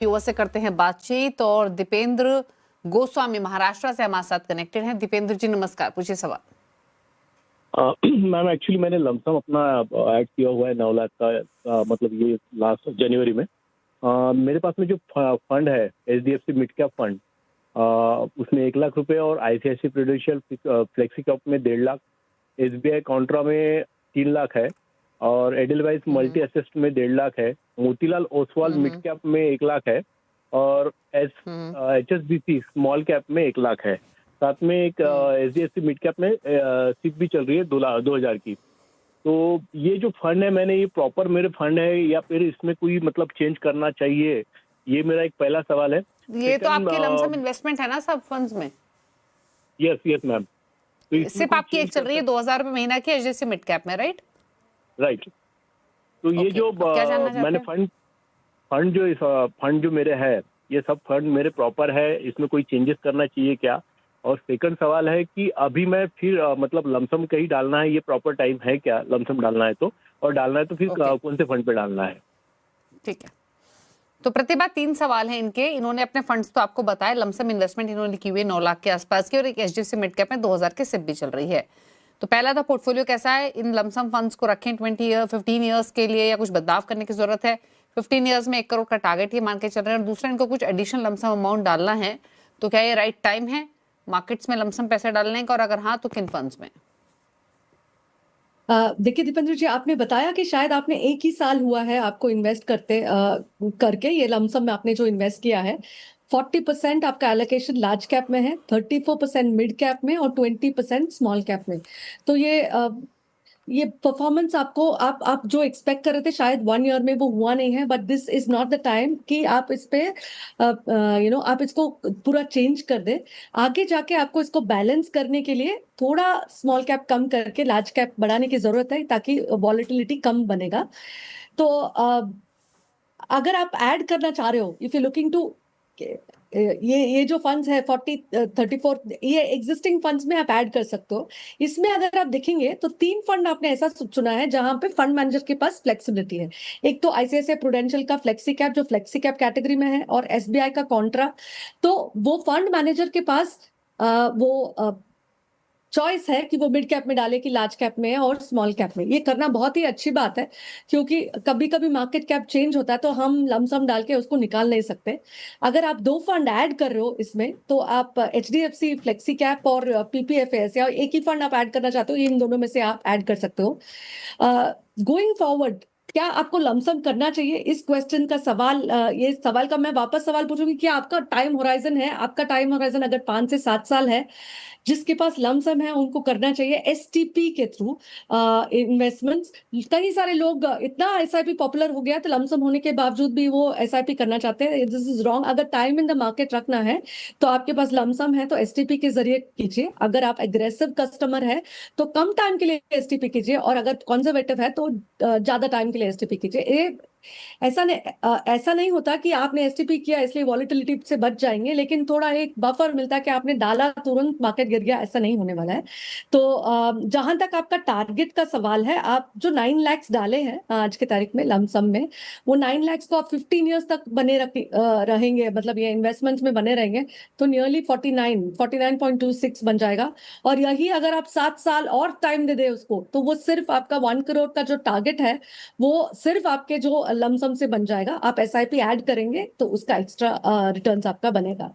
युवा से करते हैं बातचीत और दीपेंद्र गोस्वामी महाराष्ट्र से हमारे साथ कनेक्टेड हैं। दीपेंद्र जी नमस्कार, पूछिए सवाल। मैम एक्चुअली मैंने लमसम अपना ऐड किया हुआ है 9 लाख का, मतलब ये लास्ट जनवरी में। मेरे पास में जो फंड है HDFC मिड कैप फंड, उसमें 1 लाख रुपए और ICICI प्रूडेंशियल फ्लेक्सी कैप में 1.5 लाख, SBI कॉन्ट्रा में 3 लाख है और एडिलवाइज मल्टी असिस्ट में 1.5 लाख है, मोतीलाल ओसवाल मिड कैप में 1 लाख है और HSBC स्मॉल कैप में 1 लाख है। साथ में एक HDFC मिड कैप में सिप भी चल रही है 2,000 की। तो ये जो फंड है, मैंने ये प्रॉपर मेरे फंड है या फिर इसमें कोई मतलब चेंज करना चाहिए, ये मेरा एक पहला सवाल है। ये तो आपकी लमसम इन्वेस्टमेंट है ना सब फंड्स में? Yes ma'am. तो सिर्फ आपकी एक चल रही है 2,000 रुपए महीना की HDFC मिड कैप में, राइट? तो ये जो मैंने फंड जो मेरे है, ये सब फंड मेरे प्रॉपर है, इसमें कोई चेंजेस करना चाहिए क्या? और सेकंड सवाल है कि अभी मैं फिर मतलब लमसम कहीं डालना है, ये प्रॉपर टाइम है क्या लमसम डालना है तो, और डालना है तो फिर कौन से फंड पे डालना है? ठीक है, तो प्रतिभा 3 सवाल हैं इनके। इन्होंने अपने फंड्स तो आपको बताया, लमसम इन्वेस्टमेंट इन्होंने की हुई 9 लाख के आसपास की और एक HDFC मिड कैप में 2,000 की सिप भी चल रही है। तो पहला था पोर्टफोलियो कैसा है, इन लमसम फंड्स को रखें 15 ईयर्स के लिए या कुछ बदलाव करने की जरूरत है? 15 ईयर्स में 1 करोड़ का टारगेट ये मान के चल रहे हैं। और दूसरा, इनको कुछ एडिशनल लमसम अमाउंट डालना है, तो क्या ये राइट टाइम है मार्केट्स में लमसम पैसे डालने का, और अगर हाँ तो किन फंड्स में? देखिए दीपेंद्र जी, आपने बताया कि शायद आपने 1 ही साल हुआ है आपको इन्वेस्ट करके ये लमसम में आपने जो इन्वेस्ट किया है। 40% आपका एलोकेशन लार्ज कैप में है, 34% मिड कैप में और 20% स्मॉल कैप में। तो ये परफॉर्मेंस आपको आप जो एक्सपेक्ट कर रहे थे शायद 1 ईयर में वो हुआ नहीं है, but this is not the time कि आप इस पे आप इसको पूरा चेंज कर दे। आगे जाके आपको इसको बैलेंस करने के लिए थोड़ा स्मॉल कैप कम करके लार्ज कैप बढ़ाने की जरूरत है, ताकि वॉलेटिलिटी कम बनेगा। तो अगर आप ऐड करना चाह रहे हो, इफ यू लुकिंग टू ये जो फंड्स है 34, ये एग्जिस्टिंग फंड्स में आप ऐड कर सकते हो। इसमें अगर आप देखेंगे तो 3 फंड आपने ऐसा चुना है जहां पे फंड मैनेजर के पास फ्लेक्सिबिलिटी है। एक तो ICICI प्रूडेंशियल का फ्लेक्सी कैप, जो फ्लेक्सी कैप कैटेगरी में है, और SBI का कॉन्ट्रा। तो वो फंड मैनेजर के पास वो चॉइस है कि वो मिड कैप में डाले कि लार्ज कैप में और स्मॉल कैप में। ये करना बहुत ही अच्छी बात है, क्योंकि कभी कभी मार्केट कैप चेंज होता है तो हम लमसम डाल के उसको निकाल नहीं सकते। अगर आप 2 फंड ऐड कर रहे हो इसमें, तो आप HDFC फ्लेक्सी कैप और PPFAS या एक ही फंड आप ऐड करना चाहते हो, इन दोनों में से आप ऐड कर सकते हो। गोइंग फॉरवर्ड क्या आपको लमसम करना चाहिए, इस क्वेश्चन का सवाल, ये सवाल का मैं वापस सवाल पूछूंगी कि आपका टाइम होराइजन है, आपका टाइम होराइजन अगर 5 से 7 साल है, जिसके पास लमसम है उनको करना चाहिए STP के थ्रू इन्वेस्टमेंट्स। कई सारे लोग, इतना SIP पॉपुलर हो गया तो लमसम होने के बावजूद भी वो SIP करना चाहते हैं। This is wrong. अगर टाइम इन द मार्केट रखना है तो आपके पास लमसम है तो STP के जरिए कीजिए। अगर आप एग्रेसिव कस्टमर है तो कम टाइम के लिए STP कीजिए, और अगर कंजर्वेटिव है तो ज्यादा टाइम के लिए STP कीजिए। ऐसा नहीं होता कि आपने STP किया इसलिए वॉलेटिलिटी से बच जाएंगे, लेकिन थोड़ा एक बफर मिलता है कि आपने डाला तुरंत मार्केट गिर गया, ऐसा नहीं होने वाला है। तो जहां तक आपका टारगेट का सवाल है, आप जो 9 लाख डाले हैं आज के तारीख में लमसम में, वो 9 लाख को आप 15 ईयर्स तक बने रहेंगे, मतलब ये इन्वेस्टमेंट्स में बने रहेंगे, तो नियरली 49.26 बन जाएगा। और यही अगर आप 7 साल और टाइम दे दे उसको, तो वो सिर्फ आपका 1 करोड़ का जो टारगेट है वो सिर्फ आपके जो लमसम से बन जाएगा। आप SIP ऐड करेंगे तो उसका एक्स्ट्रा रिटर्न्स आपका बनेगा।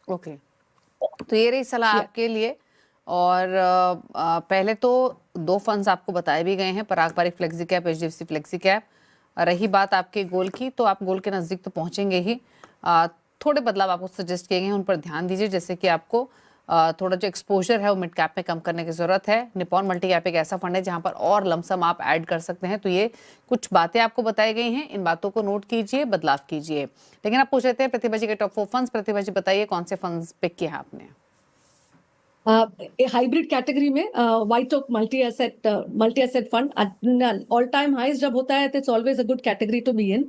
ओके, तो ये रही सलाह आपके लिए। और पहले तो 2 फंड्स आपको बताए भी गए हैं, Parag Parikh flexi cap, HDFC flexi cap. रही बात आपके गोल की, तो आप गोल के नजदीक तो पहुंचेंगे ही। थोड़े बदलाव आपको सजेस्ट किए गए हैं, उन पर ध्यान दीजिए। जैसे कि आपको थोड़ा जो एक्सपोजर है वो मिड कैप में कम करने की जरूरत है। निपॉन मल्टी कैप एक ऐसा फंड है जहां पर और लमसम आप ऐड कर सकते हैं। तो ये कुछ बातें आपको बताई गई हैं, इन बातों को नोट कीजिए, बदलाव कीजिए। लेकिन आप पूछ रहे थे प्रतिभा जी के टॉप 4 फंड्स। प्रतिभा जी बताइए कौन से फंड्स पिक किए हैं आपने? हाइब्रिड कैटेगरी में White Oak multi asset fund all time highs जब होता है, it's always a good category to be in.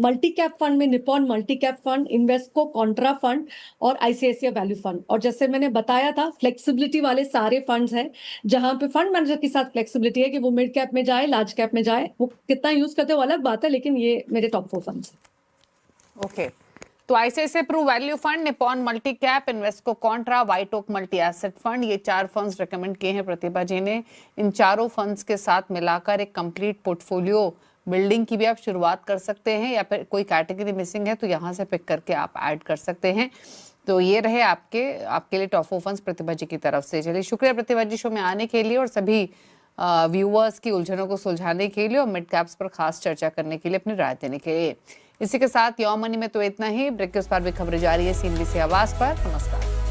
Multi cap fund में Nippon multi cap fund, Invesco contra fund और ICICI वैल्यू फंड। और जैसे मैंने बताया था, फ्लेक्सिबिलिटी वाले सारे फंड्स हैं, जहां पे फंड मैनेजर के साथ फ्लेक्सिबिलिटी है कि वो मिड कैप में जाए, लार्ज कैप में जाए। वो कितना यूज करते हो अलग बात है, लेकिन ये मेरे टॉप 4 फंड्स हैं। ओके, तो ICICI Pru value fund, Nippon multi cap, Invesco contra, White Oak multi asset fund, ये 4 फंड्स रेकमेंड किए हैं प्रतिभा जी ने। इन चारों फंड्स के साथ मिलाकर एक कंप्लीट पोर्टफोलियो बिल्डिंग की भी आप शुरुआत कर सकते हैं, या फिर कोई कैटेगरी मिसिंग है तो यहाँ से पिक करके आप ऐड कर सकते हैं। तो ये रहे आपके लिए टॉप 4 फंड्स प्रतिभा जी की तरफ से। चलिए, शुक्रिया प्रतिभा जी शो में आने के लिए और सभी व्यूअर्स की उलझनों को सुलझाने के लिए और मिड कैप्स पर खास चर्चा करने के लिए, अपनी राय देने के लिए। इसी के साथ योर मनी में तो इतना ही। ब्रेक के उस पार भी खबरें जारी है CNBC आवाज पर। नमस्कार।